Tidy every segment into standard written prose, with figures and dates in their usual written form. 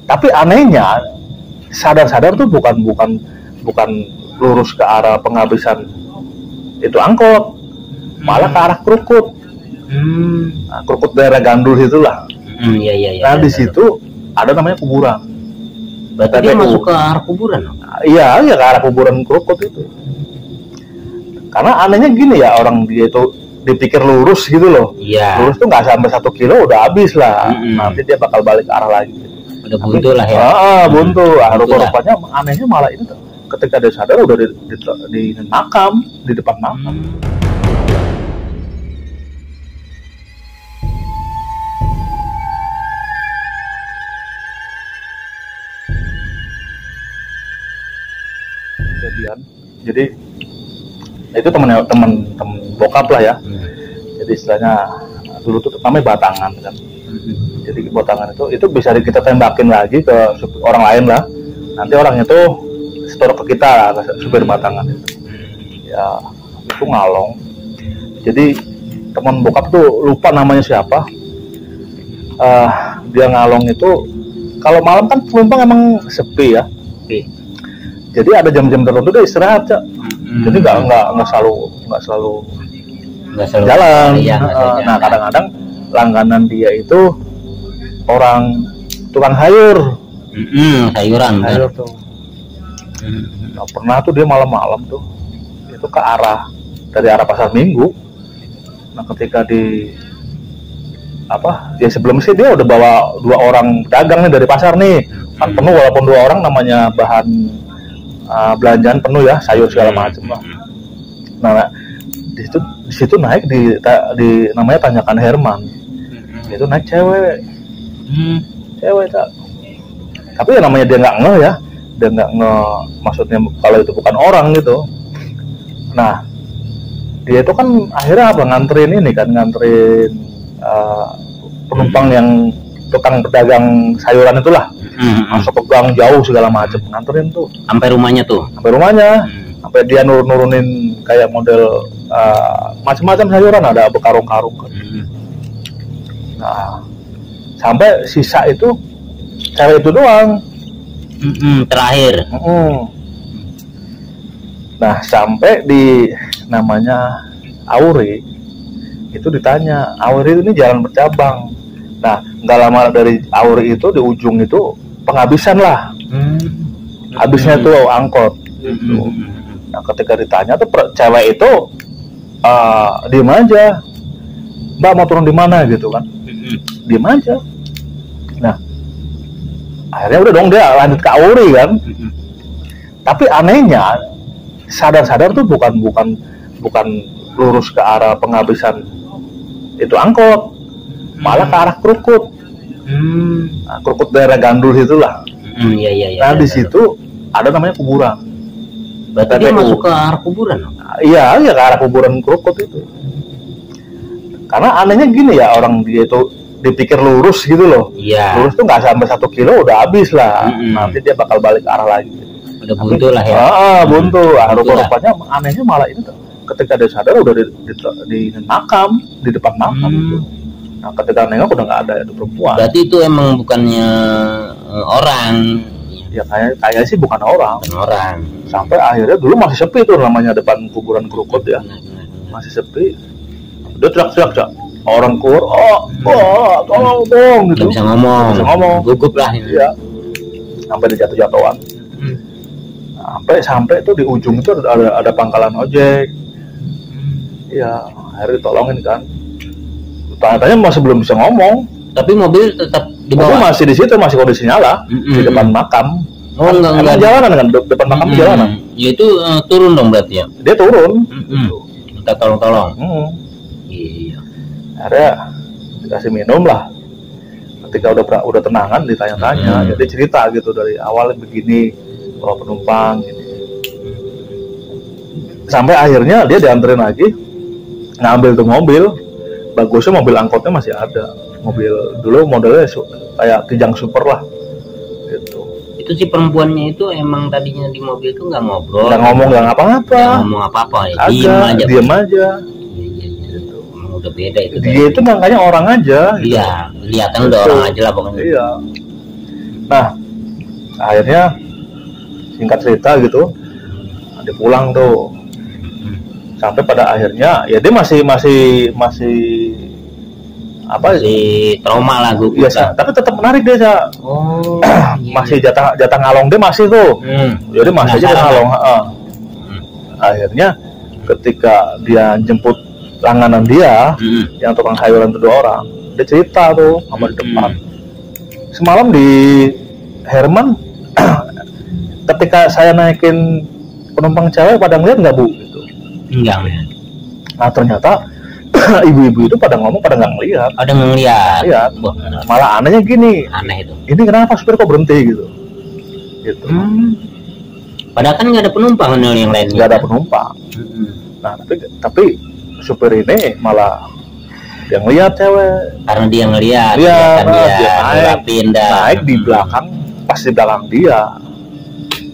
Tapi anehnya sadar-sadar tuh bukan lurus ke arah penghabisan itu angkot, malah ke arah Krukut. Nah, Krukut daerah Gandul itulah. Iya. Nah di situ ada namanya kuburan. Berarti dia masuk ke arah kuburan? Iya ke arah kuburan Krukut itu. Karena anehnya gini ya, orang dia itu dipikir lurus gitu loh. Iya. Lurus tuh nggak sampai 1 kilo udah habis lah. Nanti dia bakal balik ke arah lagi. Udah buntu lah ya. Buntu. Rupa-rupanya anehnya malah ini tuh, ketika dia sadar udah di makam, di depan makam. Kejadian. Jadi itu temen bokap lah ya. Jadi istilahnya dulu tuh namanya batangan kan. Jadi batangan itu bisa kita tembakin lagi ke orang lain lah. Nanti orang itu setor ke kita lah, ke supir batangan itu. Ya itu ngalong. Jadi teman bokap tuh lupa namanya siapa. Dia ngalong itu kalau malam kan penumpang emang sepi ya. Jadi ada jam-jam tertentu dia istirahat, Cak. Jadi nggak selalu jalan. Nah kadang-kadang langganan dia itu orang tukang sayur. Sayur tuh. Nah, pernah tuh dia malam-malam tuh itu dari arah Pasar Minggu. Nah ketika dia sebelum sih dia udah bawa 2 orang pedagang nih dari pasar nih, kan penuh, walaupun 2 orang namanya bahan belanjaan penuh ya, sayur segala macam lah. Nah di situ naik di namanya Tanjakan Herman. Itu naik cewek, Cak. Tapi ya namanya dia nggak ngeh ya, dia nggak ngeh maksudnya kalau itu bukan orang gitu. Nah dia itu kan akhirnya nganterin penumpang yang tukang pedagang sayuran itulah, masuk ke gang jauh segala macam, nganterin tuh sampai rumahnya sampai dia nurunin kayak model macam-macam sayuran, ada berkarung-karung kan. Nah sampai sisa itu cewek itu doang terakhir. Nah sampai di namanya Auri itu ditanya, Auri ini jalan bercabang. Nah nggak lama dari Auri itu di ujung itu penghabisan lah. Habisnya tuh angkot gitu. Nah ketika ditanya tuh cewek itu diem aja, Mbak mau turun di mana gitu kan, diem aja. Nah akhirnya udah dong dia lanjut ke Auri kan. Tapi anehnya sadar-sadar tuh bukan lurus ke arah penghabisan itu angkot, malah ke arah Krukut. Nah, Krukut daerah Gandul itulah. Nah di situ ada namanya kuburan. Berarti dia masuk ke arah kuburan? Iya ke arah kuburan Krukut itu. Karena anehnya gini ya, orang dia itu dipikir lurus gitu loh. Iya. Lurus tuh nggak sampai 1 kilo udah habis lah. Nanti dia bakal balik ke arah lagi. Udah buntu lah ya. Buntu. Rupa-rupanya anehnya malah ini tuh, ketika dia sadar udah di makam, di depan makam itu. Nah ketika nengok udah nggak ada itu perempuan. Berarti itu emang bukannya orang? Ya kayaknya sih bukan orang. Sampai akhirnya dulu masih sepi tuh namanya depan kuburan Krukut ya. Masih sepi. Dia teriak-teriak, Cak. Orang keluar, tolong dong gitu. Bisa ngomong. Gugup lah ini. Iya. Sampai dia jatuh-jatuhan. Sampai tuh di ujung itu ada pangkalan ojek. Iya, akhirnya ditolongin kan. Tanya-tanya masih belum bisa ngomong. Tapi mobil tetap di bawah. Mobil masih di situ, masih kondisi nyala di depan makam. Enggak jalanan kan, depan makam jalanan. Ya itu turun dong berarti ya. Dia turun. Minta tolong. Iya. Akhirnya dikasih minum lah. Ketika udah tenangan ditanya-tanya, jadi cerita gitu dari awal begini, bawa penumpang gitu. Sampai akhirnya dia dianterin lagi, ngambil tuh mobil. Bagusnya mobil angkotnya masih ada. Mobil dulu modelnya kayak Kijang Super lah gitu. Itu si perempuannya itu emang tadinya di mobil itu nggak ngobrol, nggak ngomong, nggak ngapa-apa ya, diem aja. Gitu. Udah beda itu. Dia itu makanya orang aja. Iya, kelihatan udah orang aja lah pokoknya. Iya. Nah Akhirnya singkat cerita gitu, dia pulang tuh. Sampai pada akhirnya ya dia masih apa? Masih trauma lah gue. Iya, tapi tetap menarik dia, Cak. Oh. Masih jatah ngalong dia masih tuh. Jadi masih aja ngalong. Akhirnya ketika dia jemput langganan dia, yang tukang sayuran itu 2 orang, dia cerita tuh sama di depan. Semalam di Herman, ketika saya naikin penumpang cewek pada ngeliat nggak, Bu? Gitu. Enggak. Nah ternyata ibu-ibu itu pada ngomong pada nggak ngeliat. Ada ngeliat. Iya. Malah anehnya gini. Aneh itu. Ini kenapa supir kok berhenti gitu? Gitu. Padahal kan nggak ada penumpang yang lain. Nggak ada penumpang. Nah tapi supir ini malah dia ngeliat cewek. Karena dia ngeliat. Iya. Kan dia naik di belakang, pas di belakang dia.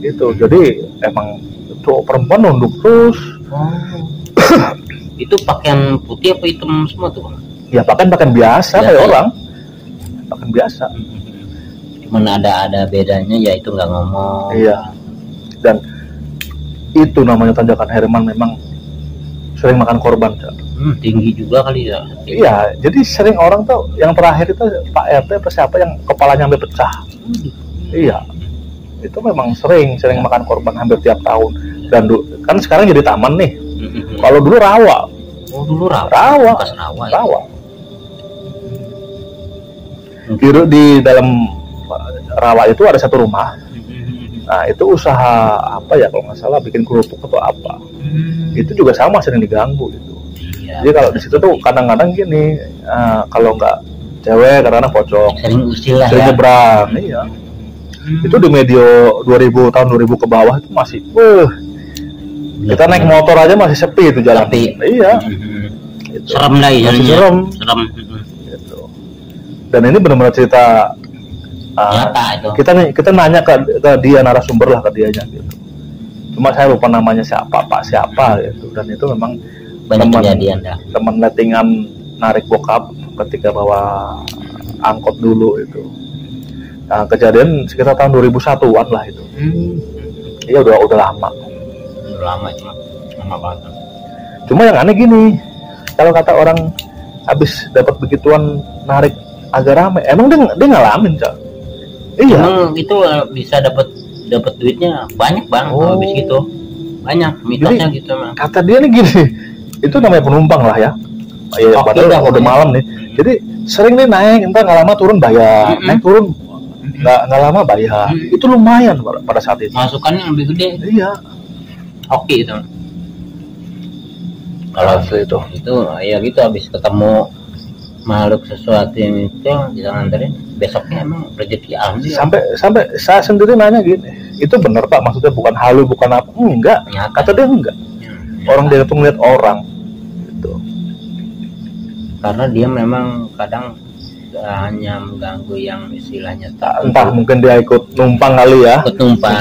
Gitu. Jadi emang itu perempuan nunduk terus. Itu pakaian putih apa hitam semua tuh, Bang? Ya pakaian biasa kayak orang. Pakaian biasa. Cuman ada bedanya ya itu nggak ngomong. Iya. Dan itu namanya tanjakan Herman memang sering makan korban. Tinggi juga kali ya. Iya, jadi sering orang tuh yang terakhir itu Pak RT atau siapa yang kepalanya sampai pecah. Iya. Itu memang sering makan korban hampir tiap tahun. Dan kan sekarang jadi taman nih. Kalau dulu rawa. Oh, dulu rawa. Rawa. Di dalam rawa itu ada satu rumah. Nah, itu usaha apa ya kalau nggak salah bikin kerupuk atau apa. Itu juga sama sering diganggu gitu. Jadi kalau di situ tuh kadang-kadang gini, kalau nggak cewek kadang-kadang pocong. Sering usil lah sering ya. nyebrang, iya. Itu di medio 2000 tahun 2000 ke bawah itu masih kita naik motor aja masih sepi itu jalan. Iya. Itu. Serem lah ya. Serem. Gitu. Dan ini benar-benar cerita nyata itu. Kita nanya ke dia, narasumber lah ke dianya gitu. Cuma saya lupa namanya siapa, Pak siapa gitu. Dan itu memang banyak kejadian dah. Teman lettingan narik bokap ketika bawa angkot dulu itu. Nah, kejadian sekitar tahun 2001-an lah itu. Iya udah lama. Udah lama banget. Cuma yang aneh gini, kalau kata orang habis dapat begituan narik agak rame, emang dia ngalamin, Cak. Iya. Emang itu bisa dapat duitnya banyak, Bang. Habis gitu. Banyak mitosnya gitu, Bang. Kata dia nih gini, itu namanya penumpang lah ya. Ya padahal udah malam nih. Jadi sering nih naik, entar nggak lama turun bayar, naik turun nggak lama bayar. Itu lumayan pada saat itu. Masukannya lebih gede. Iya. Oke itu. Kalau itu ya gitu habis ketemu makhluk sesuatu yang itu kita nganterin besoknya emang rezeki alhamdulillah. Sampai saya sendiri nanya gini, itu benar Pak, maksudnya bukan halu bukan apa? Enggak. Nyata. Kata dia enggak. Orang dia tuh ngeliat orang gitu. Karena dia memang kadang hanya mengganggu yang istilahnya tak entah mungkin dia ikut numpang kali ya. Ikut numpang.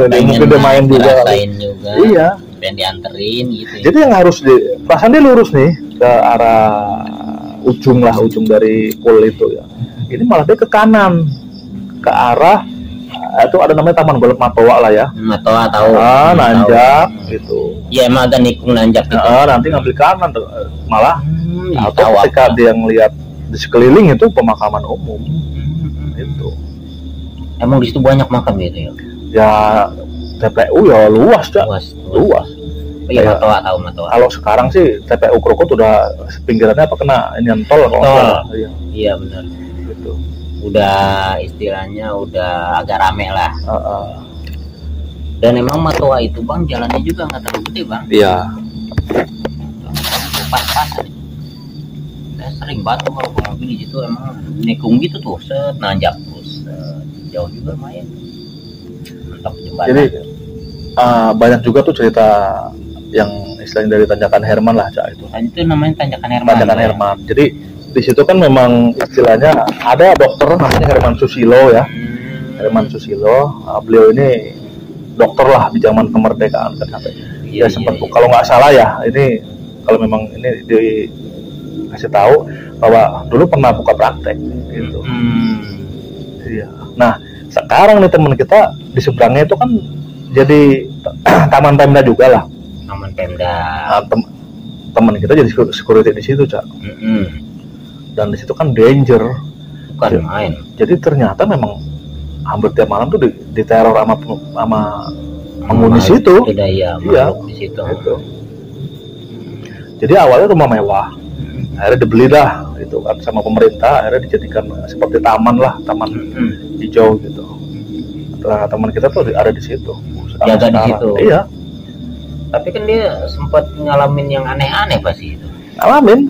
Mungkin dia main juga. Iya. Pengen dianterin gitu. Jadi yang harus perasaan dia lurus nih ke arah ujung dari pool itu ya. Ini malah dia ke kanan ke arah itu ada namanya Taman Golf Matoa lah ya. Matoa tahu. Nanjak gitu. Ya emang agak nikung nanjak gitu. Nanti ngambil kanan tuh malah atau ketika dia ngelihat di sekeliling itu pemakaman umum. Itu. Emang di situ banyak makam gitu ya? Ya TPU ya luas. Iya Matoa. Kalau sekarang sih TPU Krukut udah pinggirannya apa kena ini tol kalau iya benar. Gitu. Udah istilahnya udah agak rame lah. Dan emang Matoa itu Bang jalannya juga nggak terlalu gede Bang. Iya. Pas-pasan. Saya sering banget kalau ke mobil di situ emang nikung gitu tuh, nanjak terus jauh juga lumayan. Mantap jembatan. Jadi banyak juga tuh cerita yang istilahnya dari tanjakan Herman lah Cak itu. Itu namanya tanjakan Herman. Herman. Jadi di situ kan memang istilahnya ada dokter namanya Herman Susilo ya. Herman Susilo, beliau ini dokter lah di zaman kemerdekaan kan sampai. Dia sempat kalau nggak salah ya, ini kalau memang ini dikasih tahu bahwa dulu pernah buka praktek gitu. Iya. Nah, Sekarang nih teman kita di seberangnya itu kan jadi taman Pemda juga lah. Taman Pemda. Nah, teman kita jadi security di situ, Cak. Dan di situ kan danger. Bukan main. Jadi ternyata memang hampir tiap malam tuh diteror sama penghuni situ. Iya. Di situ. Gitu. Jadi awalnya rumah mewah. Akhirnya dibeli dah itu kan sama pemerintah, akhirnya dijadikan seperti taman lah, taman hijau gitu. Nah, teman kita tuh ada di situ. Jaga di situ. Iya. Tapi kan dia sempat ngalamin yang aneh-aneh pasti itu. Ngalamin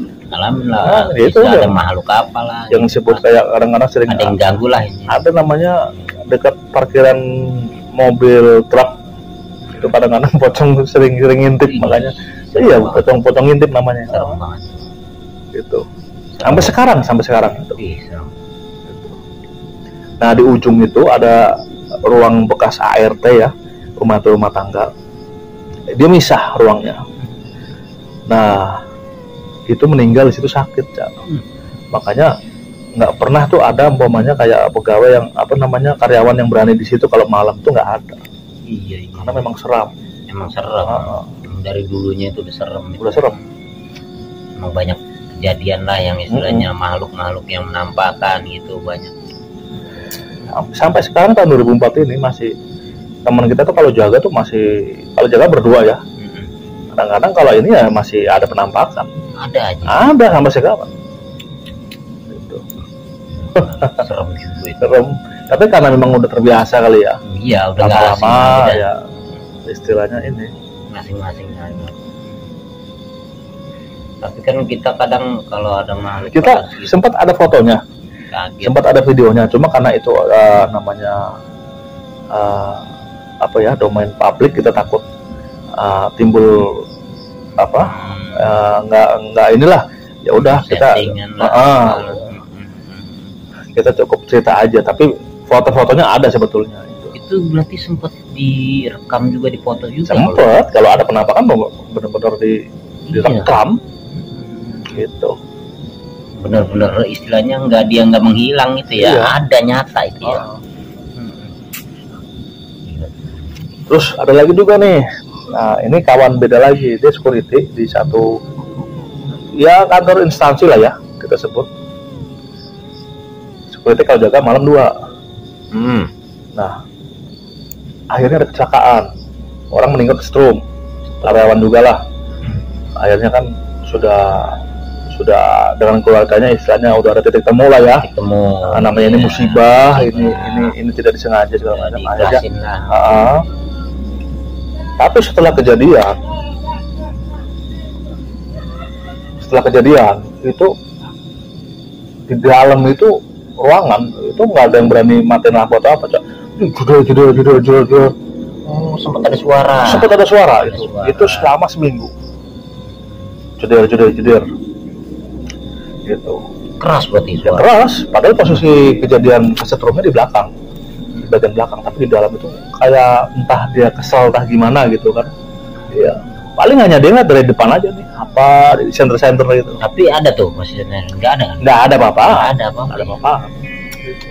lah. Itu ada makhluk apa lah. Yang disebut kayak kadang-kadang sering ada yang ganggu lah ini. Ada namanya dekat parkiran mobil truk itu kadang-kadang pocong sering ngintip, makanya iya pocong ngintip namanya. Serem banget. Gitu. Sampai sekarang itu. Bisa. Nah, di ujung itu ada ruang bekas ART ya, rumah tangga. Dia misah ruangnya. Nah, itu meninggal di situ sakit, Cak. Makanya nggak pernah tuh ada umpamanya kayak pegawai yang karyawan yang berani di situ kalau malam tuh nggak ada. Iya. Karena memang seram. Emang serem. Dari dulunya itu udah serem. Udah serem. Emang banyak kejadian lah yang istilahnya makhluk-makhluk yang menampakkan gitu banyak. Sampai sekarang tahun 2004 ini masih teman kita tuh kalau jaga berdua ya. Kadang-kadang kalau ini ya masih ada penampakan. Ada aja. Ada sampai sekarang. Gitu. Serem juga itu. Serem. Tapi karena memang udah terbiasa kali ya. Iya, udah lama-lama ya. Istilahnya ini. Masing-masing aja. Tapi kan kita kadang kalau ada makhluk. Kita sempat ada fotonya. Kaget. Sempat ada videonya. Cuma karena itu namanya domain publik, kita takut timbul nggak inilah, ya udah kita cukup cerita aja, tapi foto-fotonya ada sebetulnya. Itu berarti sempat direkam juga, dipoto juga. Sempat, kalau ada penampakan benar-benar direkam gitu. Benar-benar istilahnya nggak menghilang itu ya. Iya. Ada nyata itu ya. Terus ada lagi juga nih. Nah, ini kawan beda lagi, dia security di satu ya kantor instansi lah ya, kita sebut. Security kalau jaga malam 2. Nah, akhirnya ada kecelakaan. Orang meninggal kesetrum. Karyawan juga lah. Akhirnya kan sudah dengan keluarganya istilahnya udah ada titik temu lah ya. Namanya ini musibah, ini tidak disengaja segala macam. Akhirnya tapi setelah kejadian itu di dalam itu ruangan itu nggak ada yang berani matiin lampu atau apa, Cak. Jedor. Sempat ada suara. Itu selama seminggu. Jedor. Gitu. Keras berarti suara. Keras, padahal posisi kejadian kesetrumnya di belakang. Bagian belakang, tapi di dalam itu kayak entah dia kesel entah gimana gitu kan. Iya. Paling hanya dia dari depan aja nih, apa di center gitu. Tapi ada tuh posisinya, enggak ada kan? Enggak ada apa-apa. Ada apa-apa. Gitu.